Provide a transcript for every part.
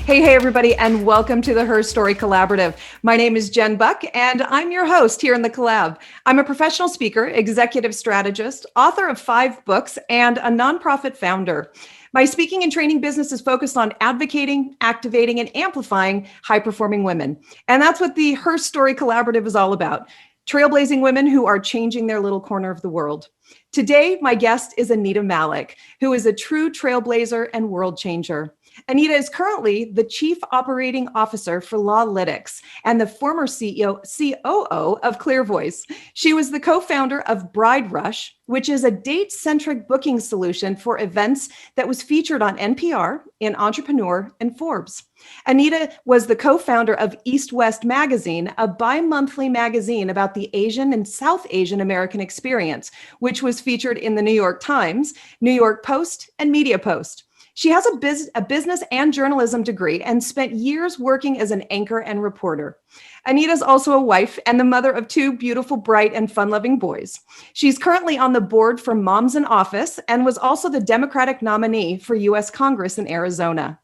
Hey, everybody, and welcome to the HERstory Collaborative. My name is Jen Buck, and I'm your host here in the collab. I'm a professional speaker, executive strategist, author of 5 books, and a nonprofit founder. My speaking and training business is focused on advocating, activating, and amplifying high-performing women. And that's what the HERstory Collaborative is all about. Trailblazing women who are changing their little corner of the world. Today, my guest is Anita Malik, who is a true trailblazer and world changer. Anita is currently the Chief Operating Officer for LawLytics and the former COO of ClearVoice. She was the co-founder of BrideRush, which is a date-centric booking solution for events that was featured on NPR, in Entrepreneur, and Forbes. Anita was the co-founder of East West Magazine, a bi-monthly magazine about the Asian and South Asian American experience, which was featured in the New York Times, New York Post, and MediaPost. She has a business and journalism degree and spent years working as an anchor and reporter. Anita's also a wife and the mother of 2 beautiful, bright, and fun-loving boys. She's currently on the board for Moms in Office and was also the Democratic nominee for U.S. Congress in Arizona.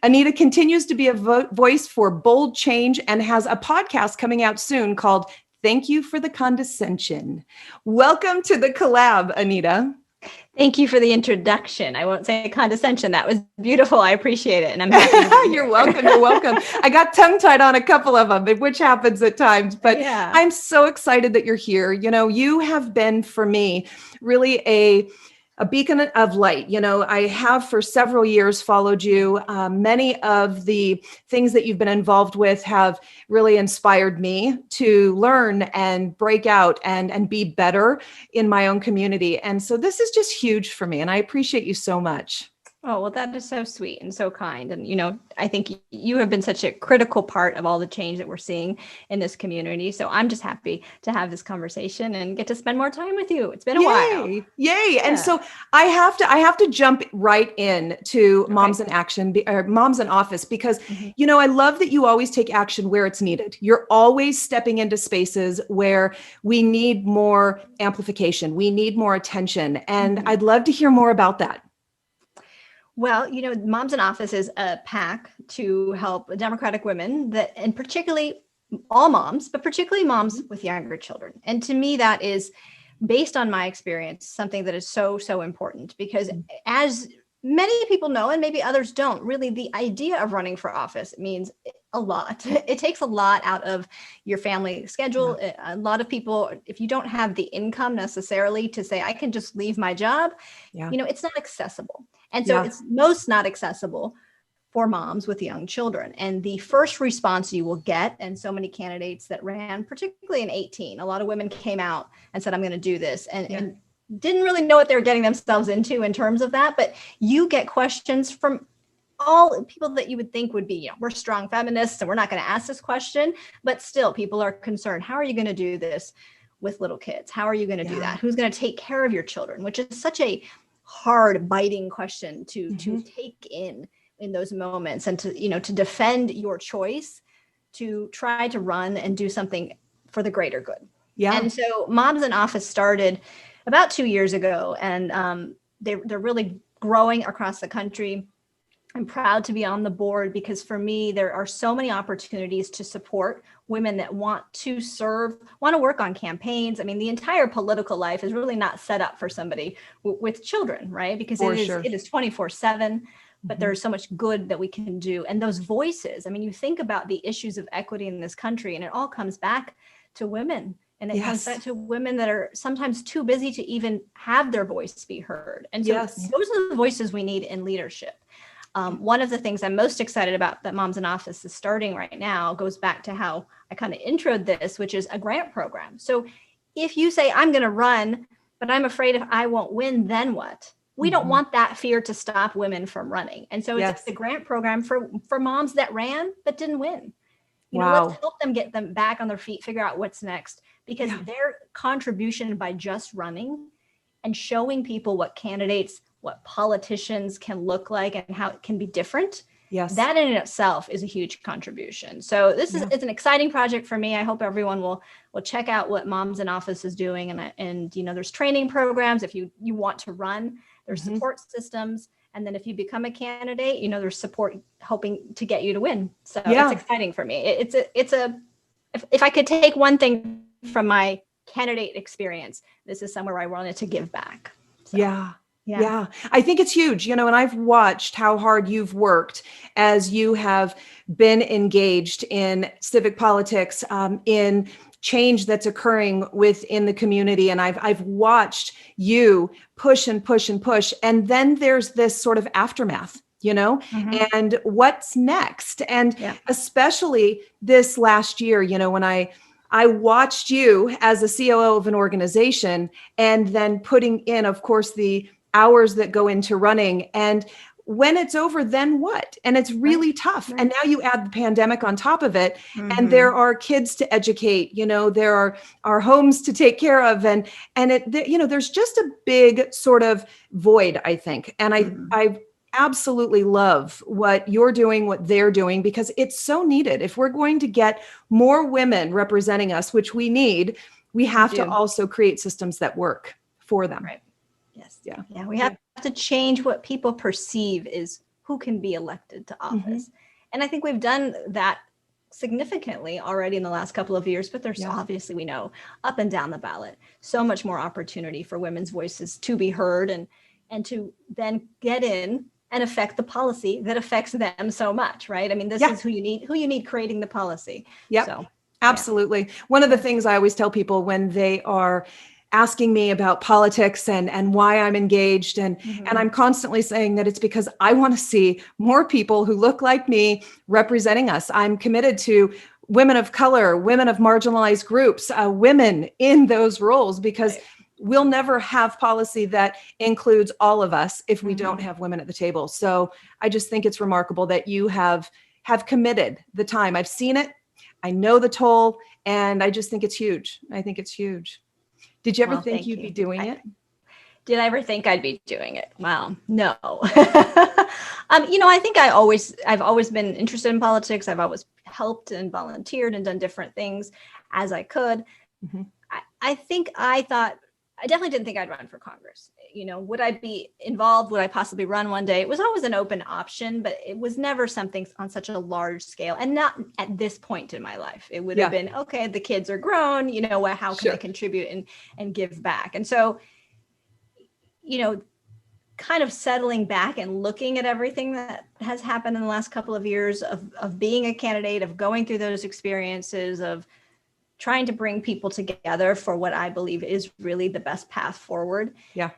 Anita continues to be a voice for bold change and has a podcast coming out soon called Thank You for the Condescension. Welcome to the collab, Anita. Thank you for the introduction. I won't say condescension. That was beautiful. I appreciate it. And I'm happy. You're welcome. You're welcome. I got tongue-tied on a couple of them, which happens at times, but yeah. I'm so excited that you're here. You know, you have been, for me, really a beacon of light. You know, I have for several years followed you. Many of the things that you've been involved with have really inspired me to learn and break out and be better in my own community. And so this is just huge for me. And I appreciate you so much. Oh, well, that is so sweet and so kind. And, you know, I think you have been such a critical part of all the change that we're seeing in this community. So I'm just happy to have this conversation and get to spend more time with you. It's been a while. Yay. Yeah. And so I have to jump right in to Moms in Action or Moms in Office, because, you know, I love that you always take action where it's needed. You're always stepping into spaces where we need more amplification. We need more attention. And I'd love to hear more about that. Well, you know, Moms in Office is a PAC to help Democratic women that, and particularly all moms, but particularly moms with younger children. And to me, that is, based on my experience, something that is so, so important, because as many people know, and maybe others don't, really the idea of running for office means a lot. It takes a lot out of your family schedule. Yeah. A lot of people, if you don't have the income necessarily to say, I can just leave my job, you know, it's not accessible. And so it's most not accessible for moms with young children. And the first response you will get, and so many candidates that ran, particularly in 2018, a lot of women came out and said, I'm going to do this. And didn't really know what they were getting themselves into in terms of that. But you get questions from all people that you would think would be, you know, we're strong feminists and we're not going to ask this question, but still people are concerned. How are you going to do this with little kids? How are you going to do that? Who's going to take care of your children? Which is such a hard, biting question to take in those moments, and to, you know, to defend your choice, to try to run and do something for the greater good. Yeah. And so Moms in Office started about 2 years ago, and they're really growing across the country. I'm proud to be on the board because for me, there are so many opportunities to support women that want to serve, want to work on campaigns. I mean, the entire political life is really not set up for somebody with children, right? Because it is 24/7, but there's so much good that we can do. And those voices, I mean, you think about the issues of equity in this country, and it all comes back to women. And it comes back to women that are sometimes too busy to even have their voice be heard. And so those are the voices we need in leadership. One of the things I'm most excited about that Moms in Office is starting right now goes back to how I kind of introed this, which is a grant program. So if you say, I'm going to run, but I'm afraid if I won't win, then what? We don't want that fear to stop women from running. And so it's a grant program for moms that ran but didn't win. You know, let's help them get them back on their feet, figure out what's next, because their contribution by just running and showing people what candidates, what politicians can look like and how it can be different. That in itself is a huge contribution. So this is it's an exciting project for me. I hope everyone will check out what Moms in Office is doing. And you know, there's training programs if you want to run. There's support systems. And then if you become a candidate, you know, there's support hoping to get you to win. So Yeah. it's exciting for me. If I could take one thing from my candidate experience, this is somewhere where I wanted to give back. So, yeah. Yeah. I think it's huge, you know, and I've watched how hard you've worked as you have been engaged in civic politics, in change that's occurring within the community. And I've watched you push and push and push. And then there's this sort of aftermath, you know, and what's next? And especially this last year, you know, when I watched you as a COO of an organization and then putting in, of course, the hours that go into running. And when it's over, then what? And it's really tough. And now you add the pandemic on top of it. And there are kids to educate, you know, there are homes to take care of. And it, you know, there's just a big sort of void, I think. And I absolutely love what you're doing, what they're doing, because it's so needed. If we're going to get more women representing us, which we need, we have to also create systems that work for them. Right. Yes. Yeah. We have to change what people perceive is who can be elected to office. And I think we've done that significantly already in the last couple of years, but there's obviously, we know, up and down the ballot, so much more opportunity for women's voices to be heard and to then get in and affect the policy that affects them so much, right? I mean, this is who you need creating the policy. Yeah, so, absolutely. One of the things I always tell people when they are asking me about politics and why I'm engaged. And I'm constantly saying that it's because I want to see more people who look like me representing us. I'm committed to women of color, women of marginalized groups, women in those roles, because we'll never have policy that includes all of us if we don't have women at the table. So I just think it's remarkable that you have committed the time. I've seen it. I know the toll, and I just think it's huge. I think it's huge. Did you ever think you'd be doing it? Did I ever think I'd be doing it? Wow, no. You know, I think I've always been interested in politics. I've always helped and volunteered and done different things as I could. I definitely didn't think I'd run for Congress. You know, would I be involved? Would I possibly run one day? It was always an open option, but it was never something on such a large scale, and not at this point in my life. It would have been, okay, the kids are grown, you know, how can I contribute and give back? And so, you know, kind of settling back and looking at everything that has happened in the last couple of years of being a candidate, of going through those experiences, of trying to bring people together for what I believe is really the best path forward. Yeah.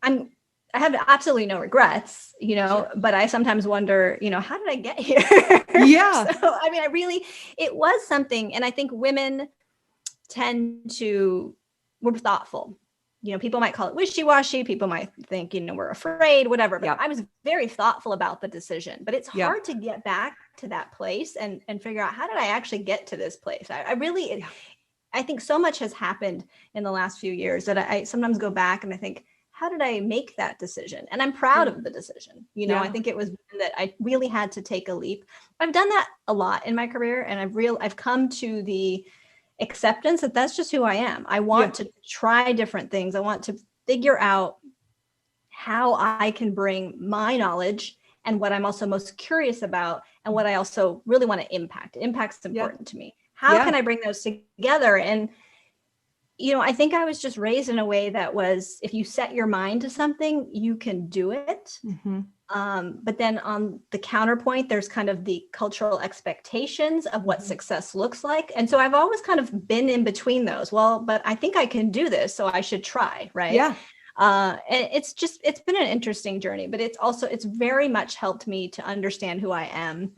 I have absolutely no regrets, you know, but I sometimes wonder, you know, how did I get here? Yeah. So, I mean, it was something. And I think women we're thoughtful. You know, people might call it wishy-washy. People might think, you know, we're afraid, whatever. But I was very thoughtful about the decision. But it's hard to get back to that place and figure out, how did I actually get to this place? I think so much has happened in the last few years that I sometimes go back and I think, how did I make that decision? And I'm proud of the decision. You know, I think it was that I really had to take a leap. I've done that a lot in my career, and I've come to the acceptance that that's just who I am. I want to try different things. I want to figure out how I can bring my knowledge and what I'm also most curious about and what I also really want to impact. Impact's important to me. How can I bring those together? And you know, I think I was just raised in a way that was, if you set your mind to something, you can do it. But then on the counterpoint, there's kind of the cultural expectations of what success looks like. And so I've always kind of been in between those. Well, but I think I can do this, so I should try, right? Yeah. And it's been an interesting journey, but it's very much helped me to understand who I am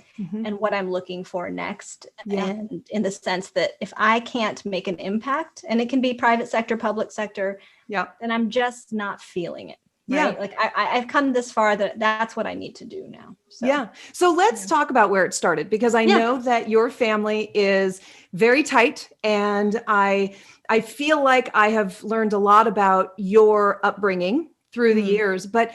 and what I'm looking for next. And in the sense that if I can't make an impact, and it can be private sector, public sector, then I'm just not feeling it. Right? Yeah. Like I've come this far that's what I need to do now. So. Yeah. So let's talk about where it started, because I know that your family is very tight, and I feel like I have learned a lot about your upbringing through the years, but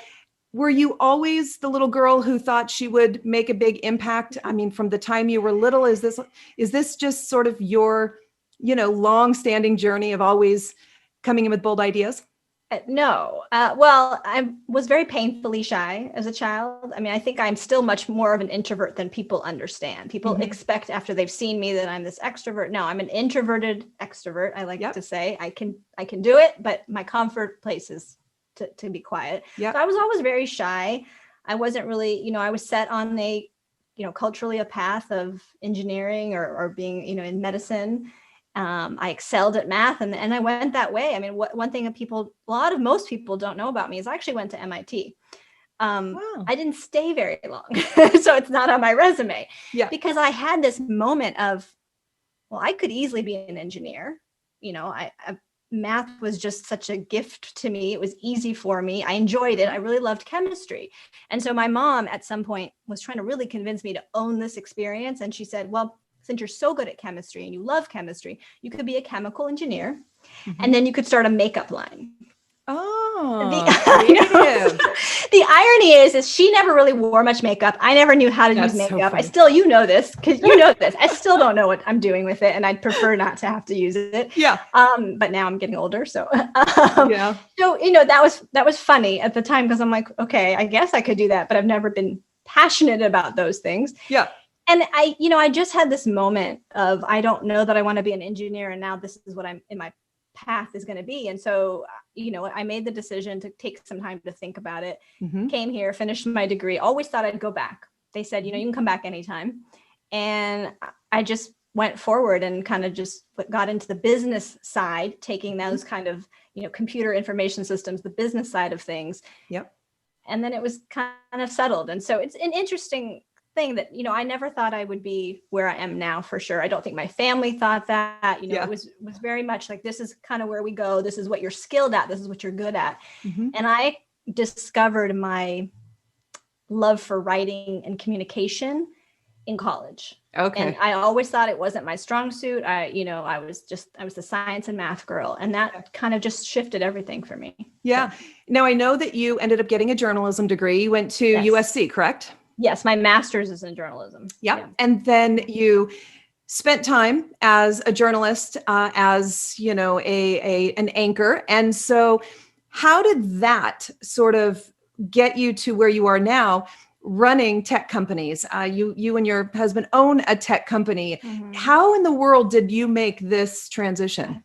were you always the little girl who thought she would make a big impact? I mean, from the time you were little, is this just sort of your, you know, long-standing journey of always coming in with bold ideas? No. Well, I was very painfully shy as a child. I mean, I think I'm still much more of an introvert than people understand. People expect after they've seen me that I'm this extrovert. No, I'm an introverted extrovert. I like to say I can do it, but my comfort place is to be quiet. Yeah. So I was always very shy. I wasn't really, I was set on a, culturally a path of engineering or being, in medicine. I excelled at math and I went that way. I mean, one thing that most people don't know about me is I actually went to MIT. Wow. I didn't stay very long, so it's not on my resume. Yeah. Because I had this moment of, well, I could easily be an engineer. Math was just such a gift to me. It was easy for me. I enjoyed it. I really loved chemistry. And so my mom at some point was trying to really convince me to own this experience. And she said, well, since you're so good at chemistry and you love chemistry, you could be a chemical engineer and then you could start a makeup line. Oh, the irony is she never really wore much makeup. I never knew how to use makeup. So you know this because you know this. I still don't know what I'm doing with it, and I'd prefer not to have to use it. Yeah. But now I'm getting older, so yeah. So that was funny at the time because I'm like, okay, I guess I could do that, but I've never been passionate about those things. Yeah. And I just had this moment of I don't know that I want to be an engineer, and now this is what I'm in my path is going to be. And so, I made the decision to take some time to think about it, came here, finished my degree, always thought I'd go back. They said, you can come back anytime. And I just went forward and kind of just got into the business side, taking those kind of, computer information systems, the business side of things. Yep. And then it was kind of settled. And so it's an interesting thing that, I never thought I would be where I am now for sure. I don't think my family thought that, it was very much like, this is kind of where we go. This is what you're skilled at. This is what you're good at. And I discovered my love for writing and communication in college. Okay. And I always thought it wasn't my strong suit. I was the science and math girl, and that kind of just shifted everything for me. Yeah. Now I know that you ended up getting a journalism degree. You went to USC, correct? Yes, my master's is in journalism. Yep. Yeah. And then you spent time as a journalist, as, an anchor. And so how did that sort of get you to where you are now running tech companies? You and your husband own a tech company. How in the world did you make this transition?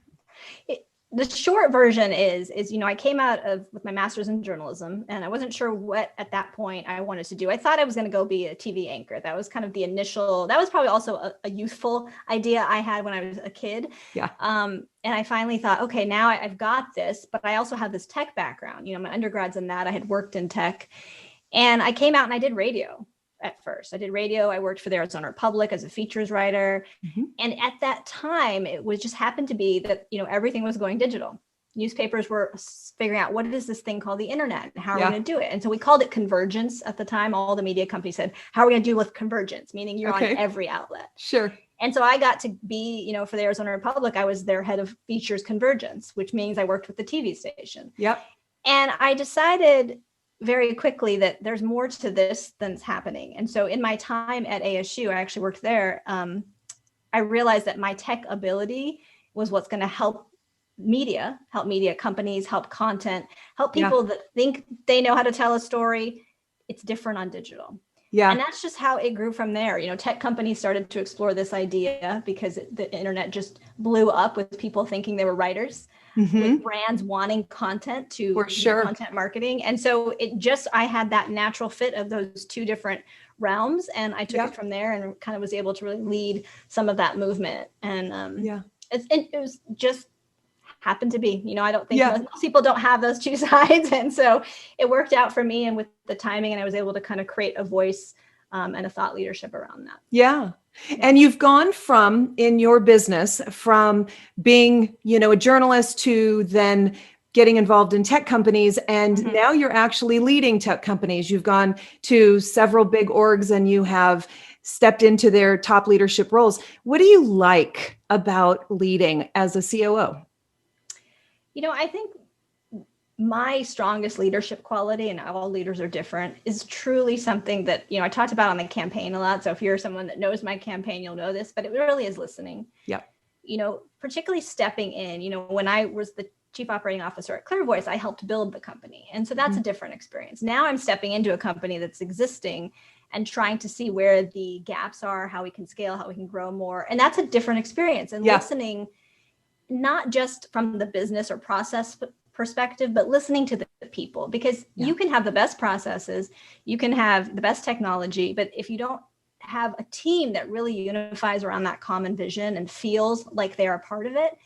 The short version is, I came out with my master's in journalism, and I wasn't sure what at that point I wanted to do. I thought I was going to go be a TV anchor. That was kind of that was probably also a youthful idea I had when I was a kid. Yeah. And I finally thought, okay, now I've got this, but I also have this tech background. My undergrad's in that. I had worked in tech, and I came out and I did radio. At first, I did radio. I worked for the Arizona Republic as a features writer. And at that time, it was just happened to be that, everything was going digital. Newspapers were figuring out what is this thing called the internet and how are we going to do it? And so we called it convergence at the time. All the media companies said, how are we going to deal with convergence? Meaning you're on every outlet. Sure. And so I got to be, for the Arizona Republic, I was their head of features convergence, which means I worked with the TV station. Yep. And I decided very quickly that there's more to this than's happening. And so in my time at ASU, I actually worked there. I realized that my tech ability was what's going to help media companies, help content, help people that think they know how to tell a story. It's different on digital. Yeah. And that's just how it grew from there. Tech companies started to explore this idea because the internet just blew up with people thinking they were writers. With brands wanting content to content marketing. And so I had that natural fit of those two different realms. And I took it from there and kind of was able to really lead some of that movement. And it was just happened to be, I don't think most people don't have those two sides. And so it worked out for me and with the timing, and I was able to kind of create a voice and a thought leadership around that. Yeah. And you've gone from, in your business, from being, a journalist to then getting involved in tech companies. And now you're actually leading tech companies. You've gone to several big orgs and you have stepped into their top leadership roles. What do you like about leading as a COO? I think my strongest leadership quality, and all leaders are different, is truly something that, I talked about on the campaign a lot. So if you're someone that knows my campaign, you'll know this, but it really is listening. Yeah. Particularly stepping in, when I was the chief operating officer at ClearVoice, I helped build the company. And so that's a different experience. Now I'm stepping into a company that's existing and trying to see where the gaps are, how we can scale, how we can grow more. And that's a different experience. And listening, not just from the business or process perspective, but listening to the people, because you can have the best processes, you can have the best technology, but if you don't have a team that really unifies around that common vision and feels like they're a part of it,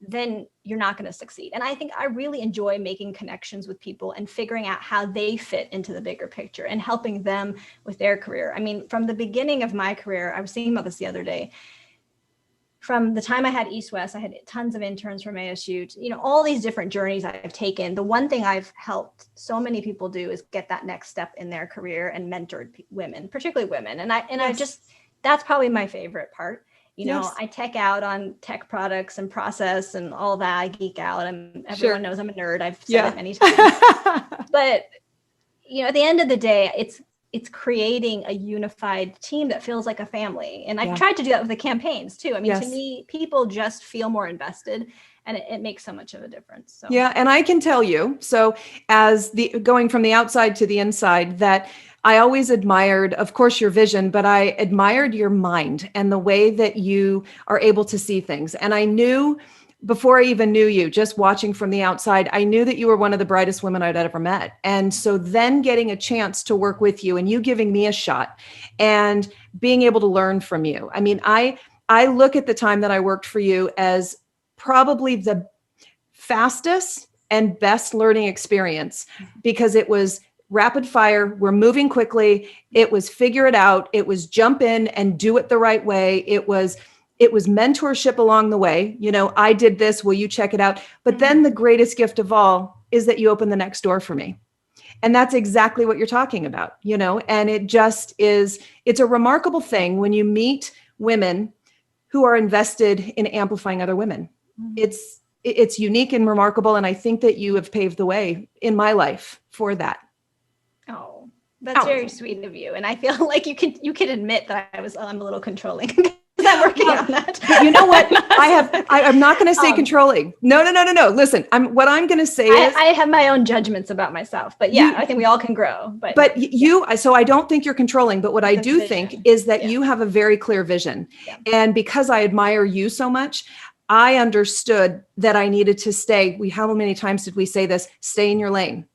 then you're not going to succeed. And I think I really enjoy making connections with people and figuring out how they fit into the bigger picture and helping them with their career. I mean, from the beginning of my career, I was thinking about this the other day. From the time I had East West, I had tons of interns from ASU, all these different journeys I've taken. The one thing I've helped so many people do is get that next step in their career and mentored women, particularly women. And I just, that's probably my favorite part. I tech out on tech products and process and all that. I geek out. Everyone knows I'm a nerd. I've said it many times. But, at the end of the day, it's creating a unified team that feels like a family. And I've tried to do that with the campaigns too. I mean, to me, people just feel more invested, and it makes so much of a difference. So. Yeah. And I can tell you, so as going from the outside to the inside, that I always admired, of course, your vision, but I admired your mind and the way that you are able to see things. And I knew, before I even knew you, just watching from the outside, I knew that you were one of the brightest women I'd ever met. And so then getting a chance to work with you and you giving me a shot and being able to learn from you. I mean, I look at the time that I worked for you as probably the fastest and best learning experience, because it was rapid fire. We're moving quickly. It was figure it out. It was jump in and do it the right way. It was mentorship along the way. I did this. Will you check it out? But then the greatest gift of all is that you open the next door for me. And that's exactly what you're talking about, and it just is, it's a remarkable thing when you meet women who are invested in amplifying other women. It's unique and remarkable. And I think that you have paved the way in my life for that. Oh, that's very sweet of you. And I feel like you can admit that I'm a little controlling. I'm working on that. But you know what? I'm not going to say controlling. No. Listen, what I'm going to say is I have my own judgments about myself, but I think we all can grow. But so I don't think you're controlling, but what I do think is that you have a very clear vision. Yeah. And because I admire you so much, I understood that I needed to stay. How many times did we say this? Stay in your lane.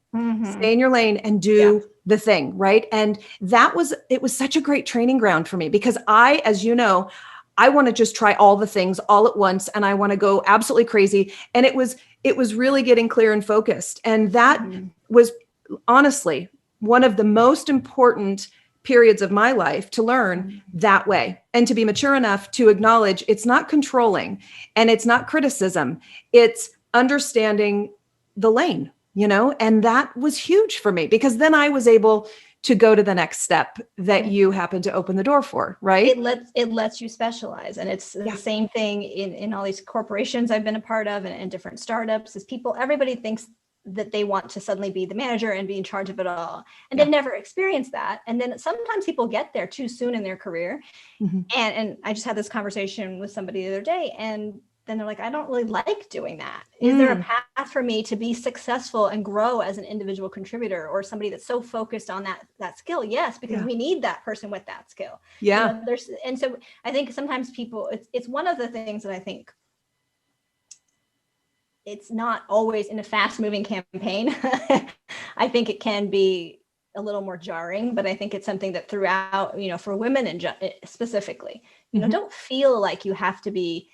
Stay in your lane and do the thing, right? And it was such a great training ground for me, because as you know, I want to just try all the things all at once, and I want to go absolutely crazy. And it was really getting clear and focused. And that was honestly one of the most important periods of my life to learn that way, and to be mature enough to acknowledge it's not controlling and it's not criticism. It's understanding the lane. And that was huge for me, because then I was able to go to the next step that you happened to open the door for, right? It lets you specialize. And it's the same thing in all these corporations I've been a part of, and different startups, is everybody thinks that they want to suddenly be the manager and be in charge of it all. And they've never experienced that. And then sometimes people get there too soon in their career. And I just had this conversation with somebody the other day, and then they're like, I don't really like doing that. Is there a path for me to be successful and grow as an individual contributor, or somebody that's so focused on that skill? Yes, because we need that person with that skill. Yeah. And so I think sometimes people, it's one of the things that I think it's not always in a fast moving campaign. I think it can be a little more jarring, but I think it's something that throughout, for women specifically, don't feel like you have to be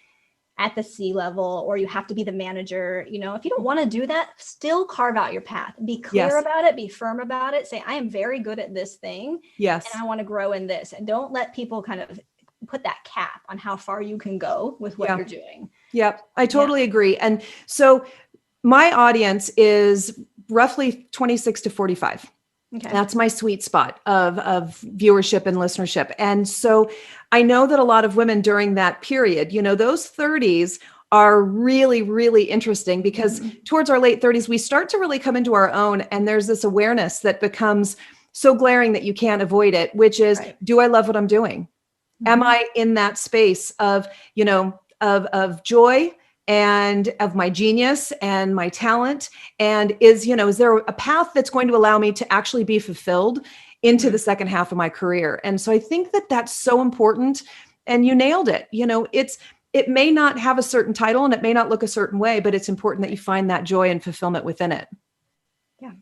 at the C level or you have to be the manager. If you don't want to do that, still carve out your path, be clear about it, be firm about it, say, I am very good at this thing. Yes. And I want to grow in this. And don't let people kind of put that cap on how far you can go with what you're doing. Yep. I totally agree. And so my audience is roughly 26 to 45. Okay. That's my sweet spot of viewership and listenership. And so I know that a lot of women during that period, those 30s are really, really interesting, because towards our late 30s, we start to really come into our own. And there's this awareness that becomes so glaring that you can't avoid it, which is, do I love what I'm doing? Am I in that space of, of joy and of my genius and my talent? And is there a path that's going to allow me to actually be fulfilled into the second half of my career? And so I think that that's so important. And you nailed it. It may not have a certain title and it may not look a certain way, but it's important that you find that joy and fulfillment within it. Yeah.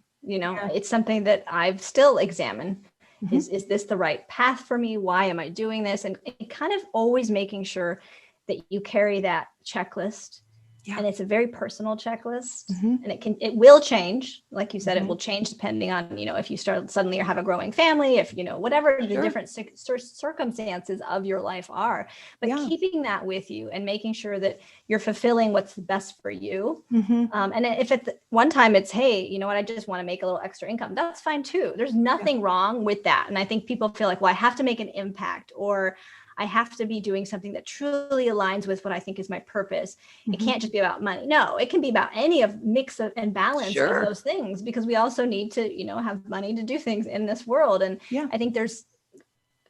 It's something that I've still examined. Mm-hmm. Is this the right path for me? Why am I doing this? And kind of always making sure that you carry that checklist. Yeah. And it's a very personal checklist, and it will change. Like you said, it will change depending on, if you start suddenly or have a growing family, if, whatever the different circumstances of your life are, but keeping that with you and making sure that you're fulfilling what's the best for you. And if at one time it's, hey, you know what, I just want to make a little extra income, that's fine too. There's nothing wrong with that. And I think people feel like, well, I have to make an impact, or I have to be doing something that truly aligns with what I think is my purpose. It can't just be about money. No, it can be about any of mix of, and balance of those things, because we also need to, have money to do things in this world. And I think there's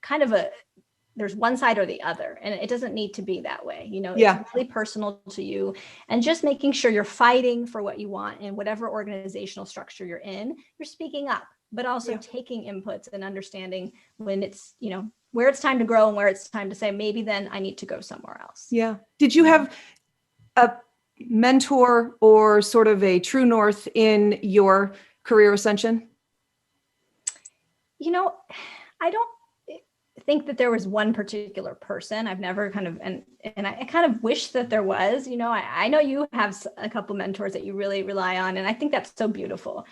kind of there's one side or the other, and it doesn't need to be that way. It's really personal to you, and just making sure you're fighting for what you want in whatever organizational structure you're in. You're speaking up, but also taking inputs and understanding when it's, where it's time to grow and where it's time to say, maybe then I need to go somewhere else. Yeah. Did you have a mentor or sort of a true north in your career ascension? I don't think that there was one particular person. I've never kind of, and I kind of wish that there was. I know you have a couple mentors that you really rely on, and I think that's so beautiful.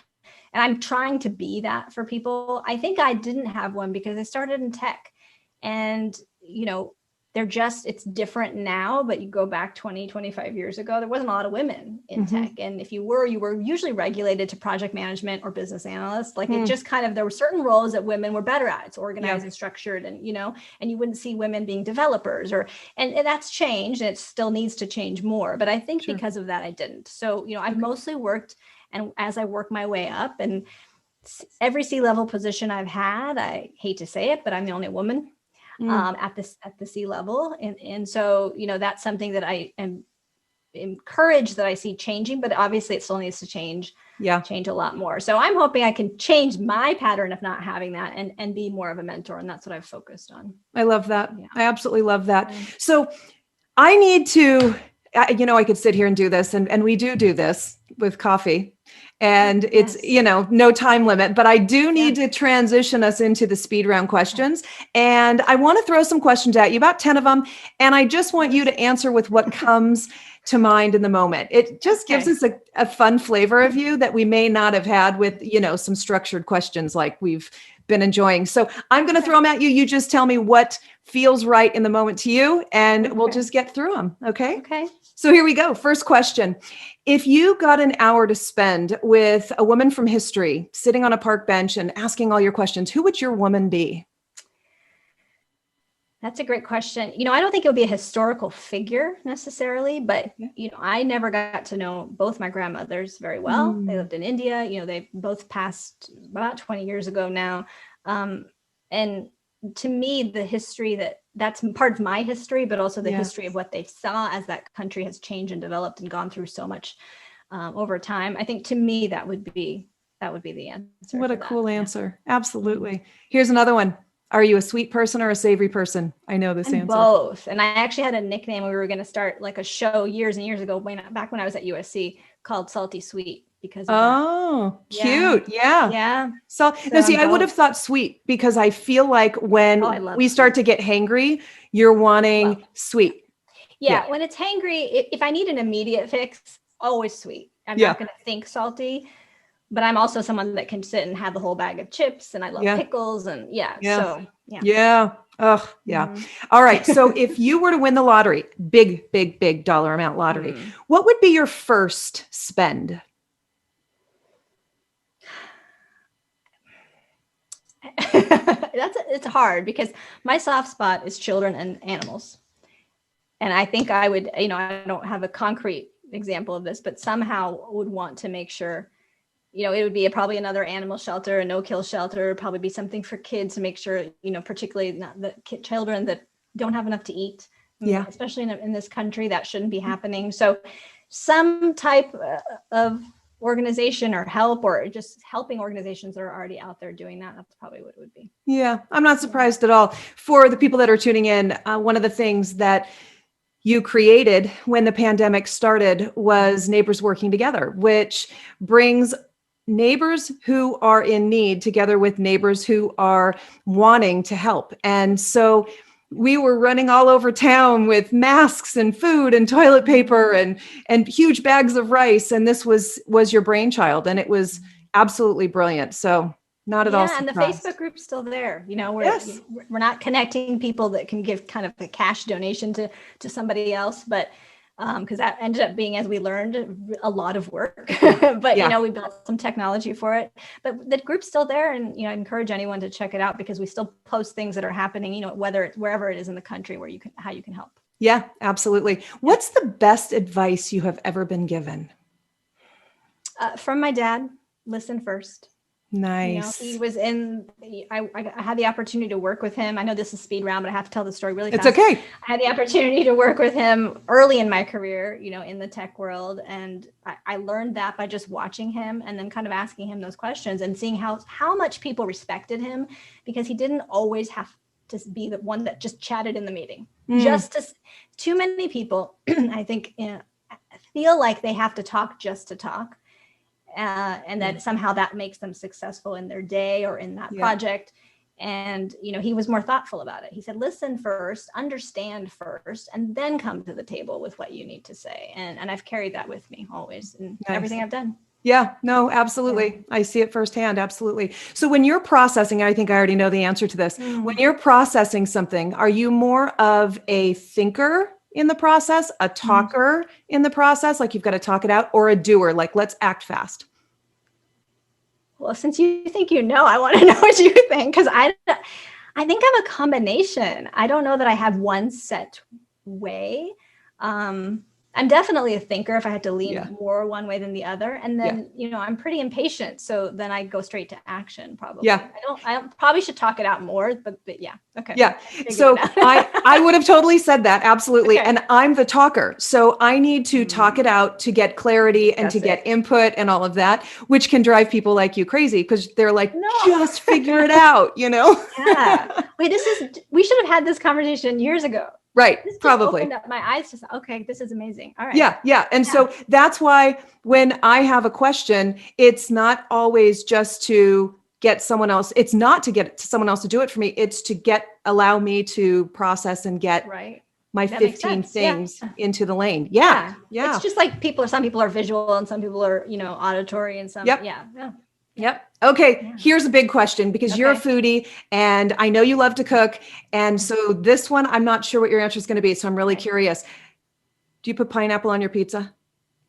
And I'm trying to be that for people. I think I didn't have one because I started in tech. And, it's different now, but you go back 20, 25 years ago, there wasn't a lot of women in tech. And if you were usually regulated to project management or business analyst. Like it just kind of, there were certain roles that women were better at. It's organized and structured, and, and you wouldn't see women being developers and that's changed, and it still needs to change more. But I think because of that, I didn't. So, I've mostly worked, and as I work my way up, and every C-level position I've had, I hate to say it, but I'm the only woman at the C-level. And so, that's something that I am encouraged that I see changing, but obviously it still needs to change a lot more. So I'm hoping I can change my pattern of not having that and be more of a mentor. And that's what I've focused on. I love that. Yeah. I absolutely love that. So I need to, I could sit here and do this, and we do this with coffee. And it's, no time limit, but I do need to transition us into the speed round questions. And I want to throw some questions at you, about 10 of them. And I just want you to answer with what comes to mind in the moment. It just gives us a fun flavor of you that we may not have had with, some structured questions like we've been enjoying. So I'm going to throw them at you. You just tell me what feels right in the moment to you, and we'll just get through them. Okay. So here we go. First question. If you got an hour to spend with a woman from history, sitting on a park bench and asking all your questions, who would your woman be? That's a great question. I don't think it would be a historical figure necessarily, but, I never got to know both my grandmothers very well. They lived in India. They both passed about 20 years ago now. And to me, the history that's part of my history, but also the history of what they saw as that country has changed and developed and gone through so much over time. I think to me, that would be the answer. What a cool answer. Absolutely. Here's another one. Are you a sweet person or a savory person? I know this answer. Both. And I actually had a nickname when we were going to start like a show years and years ago, back when I was at USC, called Salty Sweet. Because of that. Cute. Yeah. So I would have thought sweet, because I feel like when we start to get hangry, you're wanting sweet. Yeah. When it's hangry, if I need an immediate fix, always sweet. I'm not going to think salty, but I'm also someone that can sit and have the whole bag of chips, and I love pickles and So. Oh, yeah. All right. So if you were to win the lottery, big dollar amount lottery, what would be your first spend? It's hard, because my soft spot is children and animals. And I think I would, I don't have a concrete example of this, but somehow would want to make sure, it would be probably another animal shelter, a no-kill shelter, probably be something for kids to make sure, particularly not the children that don't have enough to eat, Yeah. Especially in this country, that shouldn't be happening. So some type of organization or help, or just helping organizations that are already out there doing that, that's probably what it would be. Yeah, I'm not surprised at all. For the people that are tuning in, one of the things that you created when the pandemic started was Neighbors Working Together, which brings neighbors who are in need together with neighbors who are wanting to help. And so we were running all over town with masks and food and toilet paper and huge bags of rice. And this was your brainchild, and it was absolutely brilliant. So not at all surprised. And the Facebook group's still there. We're not connecting people that can give kind of a cash donation to somebody else, but because that ended up being, as we learned, a lot of work. But we built some technology for it. But the group's still there, and I encourage anyone to check it out, because we still post things that are happening. Whether it's wherever it is in the country where how you can help. Yeah, absolutely. What's the best advice you have ever been given? From my dad. Listen first. Nice. He was I had the opportunity to work with him. I know this is speed round, but I have to tell the story really fast. It's okay. I had the opportunity to work with him early in my career, in the tech world. And I learned that by just watching him and then kind of asking him those questions and seeing how much people respected him, because he didn't always have to be the one that just chatted in the meeting. Too many people, I think, feel like they have to talk just to talk. And that somehow that makes them successful in their day or in that project. And, he was more thoughtful about it. He said, listen first, understand first, and then come to the table with what you need to say. And I've carried that with me always in everything I've done. Yeah, no, absolutely. Yeah. I see it firsthand. Absolutely. So when you're processing, I think I already know the answer to this. When you're processing something, are you more of a thinker in the process, a talker in the process, like you've got to talk it out, or a doer, like let's act fast? Well, since you think I want to know what you think, because I think I'm a combination. I don't know that I have one set way. I'm definitely a thinker if I had to lean more one way than the other. And then, I'm pretty impatient. So then I go straight to action probably. Yeah. I probably should talk it out more, but yeah. Okay. Yeah. So I would have totally said that. Absolutely. Okay. And I'm the talker. So I need to talk it out to get clarity and to get input and all of that, which can drive people like you crazy because they're like, just figure it out, Yeah. Wait, we should have had this conversation years ago. Right. This probably opened up my eyes. Just okay. This is amazing. All right. Yeah. Yeah. And so that's why when I have a question, it's not always just to get someone else. It's not to get someone else to do it for me. It's to allow me to process and get my 15 things into the lane. Yeah. Yeah. It's just like some people are visual and some people are, auditory and some. Yep. Yeah. Yep. Okay. Here's a big question because you're a foodie and I know you love to cook. And so this one, I'm not sure what your answer is going to be. So I'm really curious. Do you put pineapple on your pizza?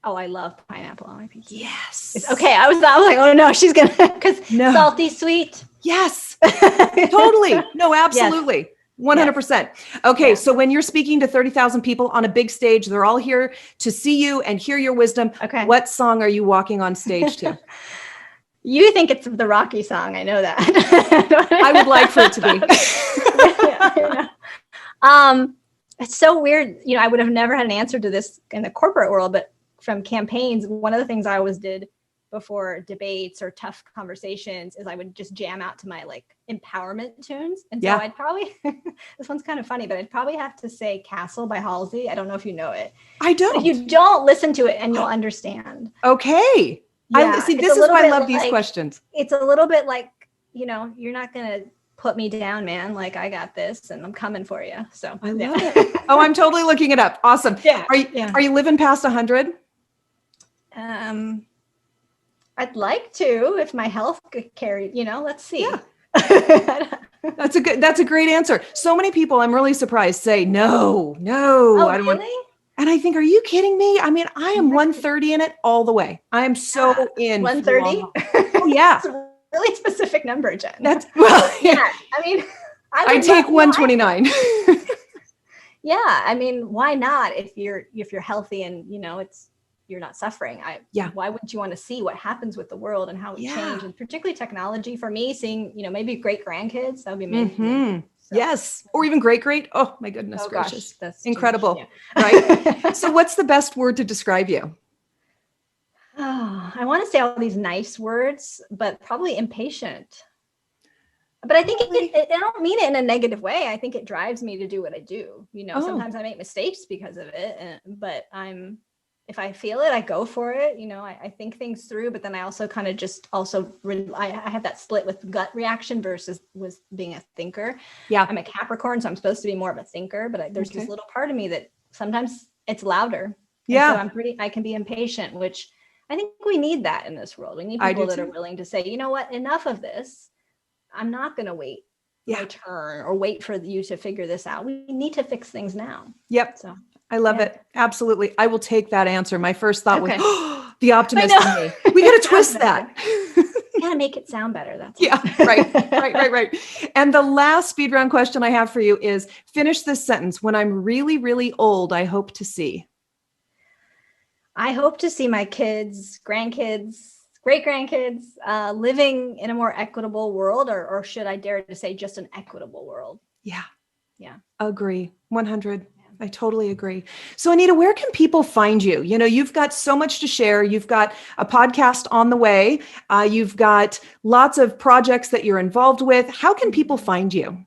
Oh, I love pineapple on my pizza. Yes. It's okay. I was like, oh no, she's going to, because salty, sweet. Yes. Totally. No, absolutely. 100%. Okay. So when you're speaking to 30,000 people on a big stage, they're all here to see you and hear your wisdom. Okay. What song are you walking on stage to? You think it's the Rocky song. I know that. I would like for it to be. It's so weird. I would have never had an answer to this in the corporate world, but from campaigns, one of the things I always did before debates or tough conversations is I would just jam out to my empowerment tunes. And so I'd probably, this one's kind of funny, but I'd probably have to say Castle by Halsey. I don't know if you know it. I don't. But you don't listen to it and you'll understand. Okay. Yeah, this is why I love these questions. It's a little bit like, you're not going to put me down, man. Like I got this and I'm coming for you. So I love it. Oh, I'm totally looking it up. Awesome. Yeah. Are you living past 100? I'd like to, if my health could carry, let's see. Yeah. That's a great answer. So many people, I'm really surprised, say no, I don't want. And I think, are you kidding me? I mean, I am 130 in it all the way. I am so in 130. Oh yeah. That's a really specific number, Jen. Yeah. I mean, I take 129. Yeah. I mean, why not? If you're healthy and you're not suffering. Why wouldn't you want to see what happens with the world and how it changes, and particularly technology for me, seeing, maybe great grandkids, that would be amazing. So. Yes. Or even great. Oh my goodness Oh gracious. gosh, that's incredible. Yeah. Right? So what's the best word to describe you? Oh, I want to say all these nice words, but probably impatient. But I think I don't mean it in a negative way. I think it drives me to do what I do. Sometimes I make mistakes because of it, but if I feel it, I go for it. I think things through, but then I also kind of I have that split with gut reaction versus with being a thinker. Yeah. I'm a Capricorn, so I'm supposed to be more of a thinker, but there's this little part of me that sometimes it's louder. Yeah. And so I can be impatient, which I think we need that in this world. We need people that are willing to say, you know what, enough of this. I'm not going to wait my turn or wait for you to figure this out. We need to fix things now. Yep. So I love it. Absolutely. I will take that answer. My first thought was, the optimist in me. We We got to twist that. You got to make it sound better. That's right. And the last speed round question I have for you is, finish this sentence. When I'm really, really old, I hope to see. I hope to see my kids, grandkids, great-grandkids living in a more equitable world, or should I dare to say just an equitable world? Yeah. Yeah. Agree. 100. I totally agree. So Anita, where can people find you? You've got so much to share. You've got a podcast on the way. You've got lots of projects that you're involved with. How can people find you?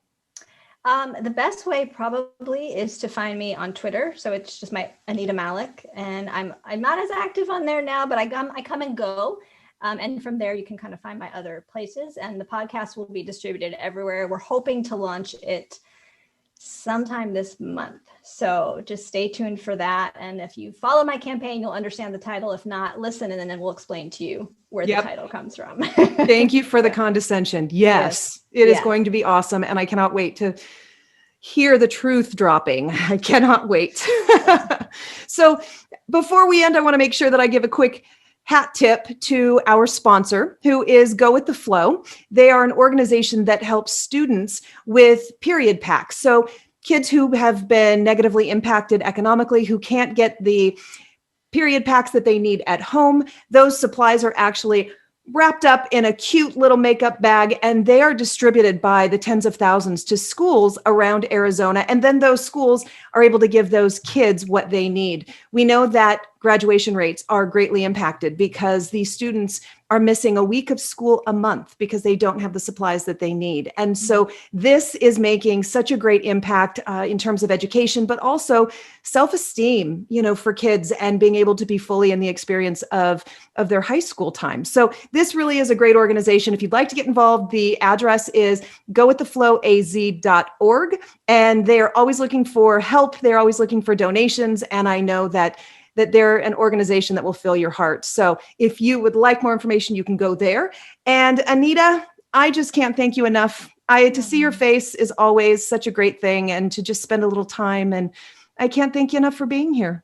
The best way probably is to find me on Twitter. So it's just my Anita Malik, and I'm not as active on there now, but I come and go. And from there, you can kind of find my other places, and the podcast will be distributed everywhere. We're hoping to launch it sometime this month. So just stay tuned for that. And if you follow my campaign, you'll understand the title. If not, listen, and then we'll explain to you where the title comes from. Thank you for the condescension. Yes. It is going to be awesome. And I cannot wait to hear the truth dropping. I cannot wait. So before we end, I want to make sure that I give a quick hat tip to our sponsor, who is Go With The Flow. They are an organization that helps students with period packs. So kids who have been negatively impacted economically, who can't get the period packs that they need at home, those supplies are actually wrapped up in a cute little makeup bag, and they are distributed by the tens of thousands to schools around Arizona. And then those schools are able to give those kids what they need. We know that graduation rates are greatly impacted because these students are missing a week of school a month because they don't have the supplies that they need. And so this is making such a great impact in terms of education, but also self-esteem, for kids, and being able to be fully in the experience of their high school time. So this really is a great organization. If you'd like to get involved, the address is gowiththeflowaz.org. And they're always looking for help. They're always looking for donations. And I know that they're an organization that will fill your heart. So if you would like more information, you can go there. And Anita, I just can't thank you enough. To see your face is always such a great thing, and to just spend a little time. And I can't thank you enough for being here.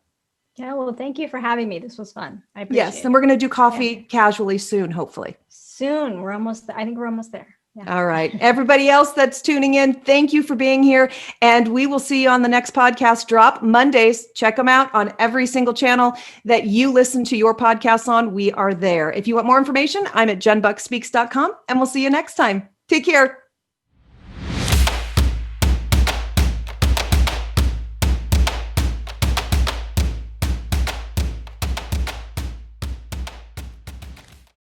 Yeah, well, thank you for having me. This was fun. I appreciate it. Yes, and we're going to do coffee casually soon, hopefully. Soon. I think we're almost there. Yeah. All right. Everybody else that's tuning in, thank you for being here. And we will see you on the next podcast drop Mondays. Check them out on every single channel that you listen to your podcasts on. We are there. If you want more information, I'm at jenbuckspeaks.com, and we'll see you next time. Take care.